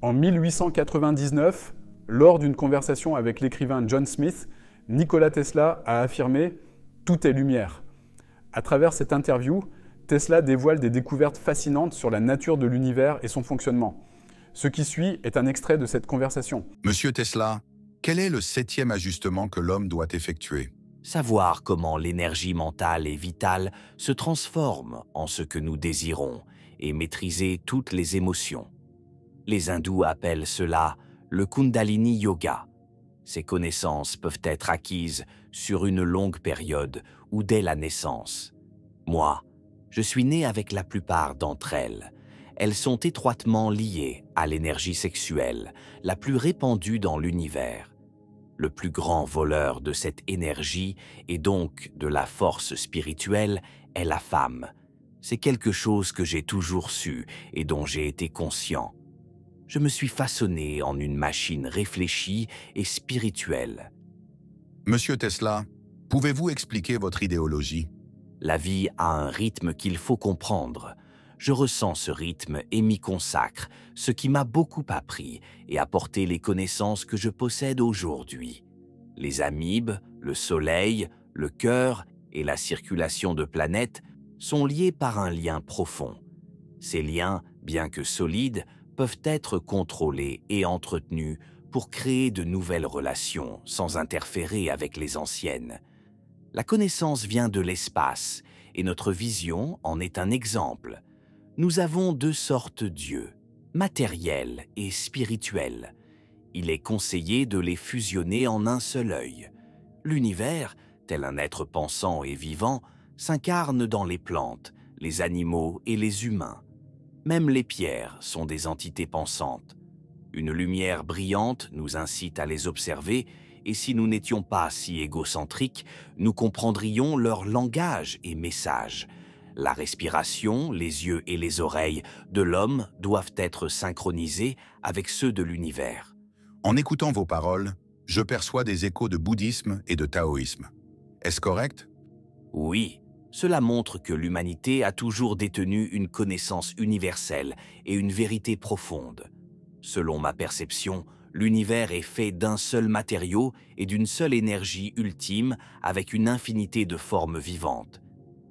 En 1899, lors d'une conversation avec l'écrivain John Smith, Nikola Tesla a affirmé « Tout est lumière ». À travers cette interview, Tesla dévoile des découvertes fascinantes sur la nature de l'univers et son fonctionnement. Ce qui suit est un extrait de cette conversation. Monsieur Tesla, quel est le 7e ajustement que l'homme doit effectuer? Savoir comment l'énergie mentale et vitale se transforme en ce que nous désirons et maîtriser toutes les émotions. Les hindous appellent cela le Kundalini Yoga. Ces connaissances peuvent être acquises sur une longue période ou dès la naissance. Moi, je suis né avec la plupart d'entre elles. Elles sont étroitement liées à l'énergie sexuelle, la plus répandue dans l'univers. Le plus grand voleur de cette énergie et donc de la force spirituelle est la femme. C'est quelque chose que j'ai toujours su et dont j'ai été conscient. Je me suis façonné en une machine réfléchie et spirituelle. Monsieur Tesla, pouvez-vous expliquer votre idéologie? La vie a un rythme qu'il faut comprendre. Je ressens ce rythme et m'y consacre, ce qui m'a beaucoup appris et apporté les connaissances que je possède aujourd'hui. Les amibes, le soleil, le cœur et la circulation de planètes sont liés par un lien profond. Ces liens, bien que solides, peuvent être contrôlés et entretenus pour créer de nouvelles relations sans interférer avec les anciennes. La connaissance vient de l'espace et notre vision en est un exemple. Nous avons deux sortes d'yeux, matériels et spirituels. Il est conseillé de les fusionner en un seul œil. L'univers, tel un être pensant et vivant, s'incarne dans les plantes, les animaux et les humains. Même les pierres sont des entités pensantes. Une lumière brillante nous incite à les observer et si nous n'étions pas si égocentriques, nous comprendrions leur langage et message. La respiration, les yeux et les oreilles de l'homme doivent être synchronisés avec ceux de l'univers. En écoutant vos paroles, je perçois des échos de bouddhisme et de taoïsme. Est-ce correct? Oui, cela montre que l'humanité a toujours détenu une connaissance universelle et une vérité profonde. Selon ma perception, l'univers est fait d'un seul matériau et d'une seule énergie ultime avec une infinité de formes vivantes.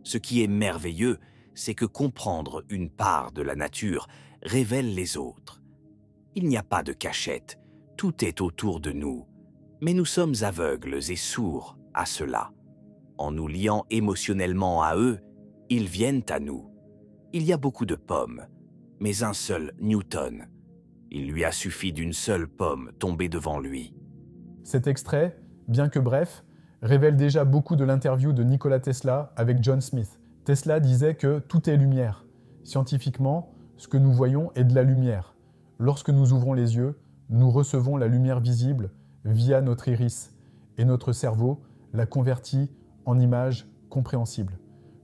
Ce qui est merveilleux, c'est que comprendre une part de la nature révèle les autres. Il n'y a pas de cachette, tout est autour de nous, mais nous sommes aveugles et sourds à cela. En nous liant émotionnellement à eux, ils viennent à nous. Il y a beaucoup de pommes, mais un seul Newton. Il lui a suffi d'une seule pomme tombée devant lui. Cet extrait, bien que bref, révèle déjà beaucoup de l'interview de Nikola Tesla avec John Smith. Tesla disait que tout est lumière. Scientifiquement, ce que nous voyons est de la lumière. Lorsque nous ouvrons les yeux, nous recevons la lumière visible via notre iris et notre cerveau la convertit en images compréhensibles.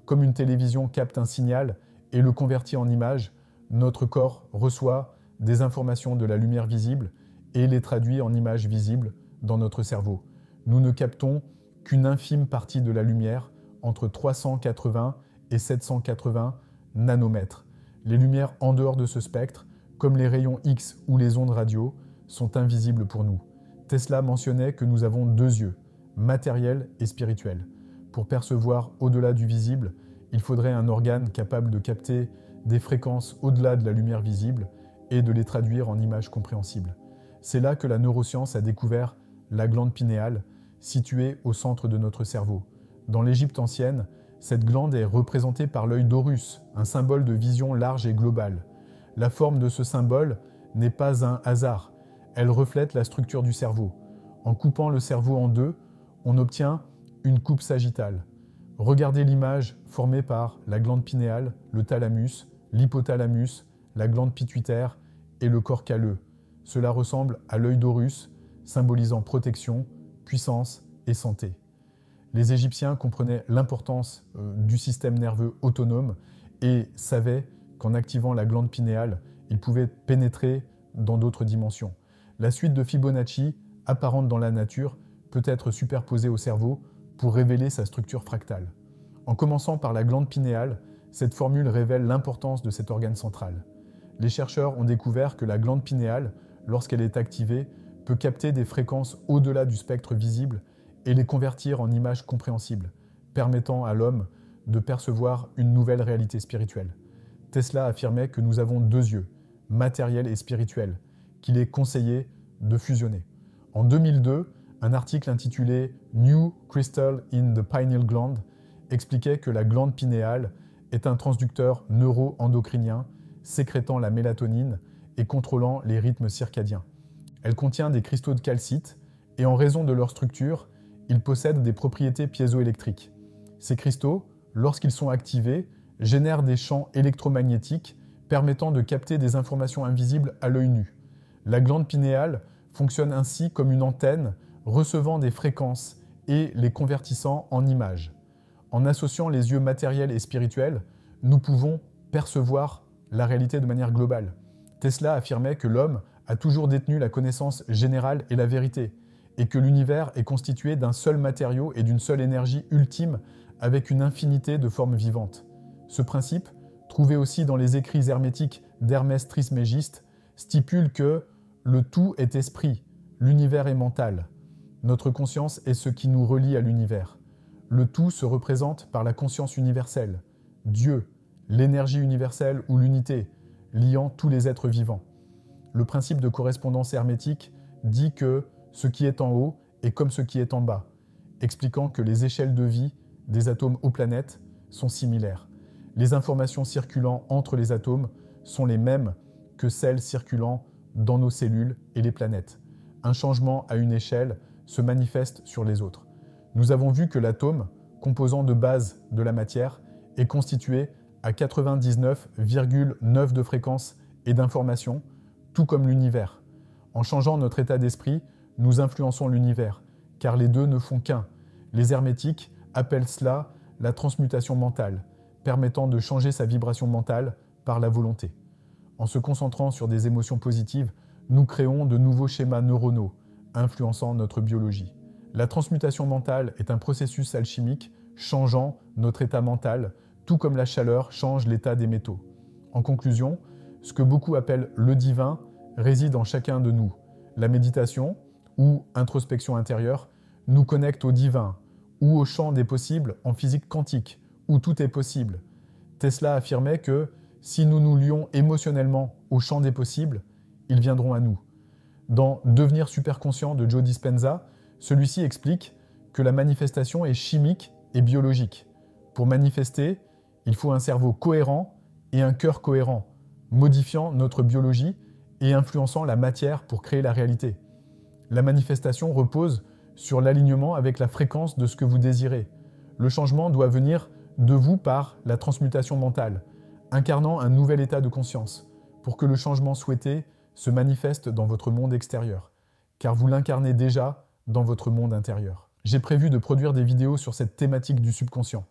Comme une télévision capte un signal et le convertit en image, notre corps reçoit des informations de la lumière visible et les traduit en images visibles dans notre cerveau. Nous ne captons qu'une infime partie de la lumière, entre 380 et 780 nanomètres. Les lumières en dehors de ce spectre, comme les rayons X ou les ondes radio, sont invisibles pour nous. Tesla mentionnait que nous avons deux yeux, matériels et spirituels. Pour percevoir au-delà du visible, il faudrait un organe capable de capter des fréquences au-delà de la lumière visible et de les traduire en images compréhensibles. C'est là que la neuroscience a découvert la glande pinéale, située au centre de notre cerveau. Dans l'Égypte ancienne, cette glande est représentée par l'œil d'Horus, un symbole de vision large et globale. La forme de ce symbole n'est pas un hasard, elle reflète la structure du cerveau. En coupant le cerveau en deux, on obtient une coupe sagittale. Regardez l'image formée par la glande pinéale, le thalamus, l'hypothalamus, la glande pituitaire et le corps calleux. Cela ressemble à l'œil d'Horus, symbolisant protection, puissance et santé. Les Égyptiens comprenaient l'importance du système nerveux autonome et savaient qu'en activant la glande pinéale, ils pouvaient pénétrer dans d'autres dimensions. La suite de Fibonacci, apparente dans la nature, peut être superposée au cerveau pour révéler sa structure fractale. En commençant par la glande pinéale, cette formule révèle l'importance de cet organe central. les chercheurs ont découvert que la glande pinéale, lorsqu'elle est activée, peut capter des fréquences au-delà du spectre visible et les convertir en images compréhensibles, permettant à l'homme de percevoir une nouvelle réalité spirituelle. Tesla affirmait que nous avons deux yeux, matériel et spirituel, qu'il est conseillé de fusionner. En 2002, un article intitulé « New Crystal in the Pineal Gland » expliquait que la glande pinéale est un transducteur neuro-endocrinien sécrétant la mélatonine et contrôlant les rythmes circadiens. Elle contient des cristaux de calcite et en raison de leur structure, ils possèdent des propriétés piézoélectriques. Ces cristaux, lorsqu'ils sont activés, génèrent des champs électromagnétiques permettant de capter des informations invisibles à l'œil nu. La glande pinéale fonctionne ainsi comme une antenne recevant des fréquences et les convertissant en images. En associant les yeux matériels et spirituels, nous pouvons percevoir la réalité de manière globale. Tesla affirmait que l'homme a toujours détenu la connaissance générale et la vérité, et que l'univers est constitué d'un seul matériau et d'une seule énergie ultime avec une infinité de formes vivantes. Ce principe, trouvé aussi dans les écrits hermétiques d'Hermès Trismégiste, stipule que le tout est esprit, l'univers est mental. Notre conscience est ce qui nous relie à l'univers. Le tout se représente par la conscience universelle, Dieu, l'énergie universelle ou l'unité, liant tous les êtres vivants. Le principe de correspondance hermétique dit que ce qui est en haut est comme ce qui est en bas, expliquant que les échelles de vie des atomes aux planètes sont similaires. Les informations circulant entre les atomes sont les mêmes que celles circulant dans nos cellules et les planètes. Un changement à une échelle se manifeste sur les autres. Nous avons vu que l'atome, composant de base de la matière, est constitué à 99,9 de fréquence et d'information, tout comme l'univers. En changeant notre état d'esprit, nous influençons l'univers, car les deux ne font qu'un. Les hermétiques appellent cela la transmutation mentale, permettant de changer sa vibration mentale par la volonté. En se concentrant sur des émotions positives, nous créons de nouveaux schémas neuronaux, influençant notre biologie. La transmutation mentale est un processus alchimique changeant notre état mental, tout comme la chaleur change l'état des métaux. En conclusion, ce que beaucoup appellent le divin réside en chacun de nous. La méditation, ou introspection intérieure, nous connecte au divin, ou au champ des possibles en physique quantique, où tout est possible. Tesla affirmait que si nous nous lions émotionnellement au champ des possibles, ils viendront à nous. Dans Devenir superconscient de Joe Dispenza, celui-ci explique que la manifestation est chimique et biologique. Pour manifester, il faut un cerveau cohérent et un cœur cohérent, modifiant notre biologie et influençant la matière pour créer la réalité. La manifestation repose sur l'alignement avec la fréquence de ce que vous désirez. Le changement doit venir de vous par la transmutation mentale, incarnant un nouvel état de conscience, pour que le changement souhaité se manifeste dans votre monde extérieur, car vous l'incarnez déjà dans votre monde intérieur. J'ai prévu de produire des vidéos sur cette thématique du subconscient.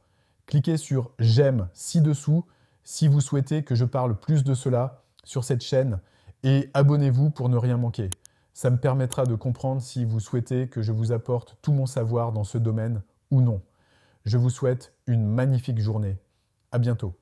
Cliquez sur « J'aime » ci-dessous si vous souhaitez que je parle plus de cela sur cette chaîne et abonnez-vous pour ne rien manquer. Ça me permettra de comprendre si vous souhaitez que je vous apporte tout mon savoir dans ce domaine ou non. Je vous souhaite une magnifique journée. À bientôt.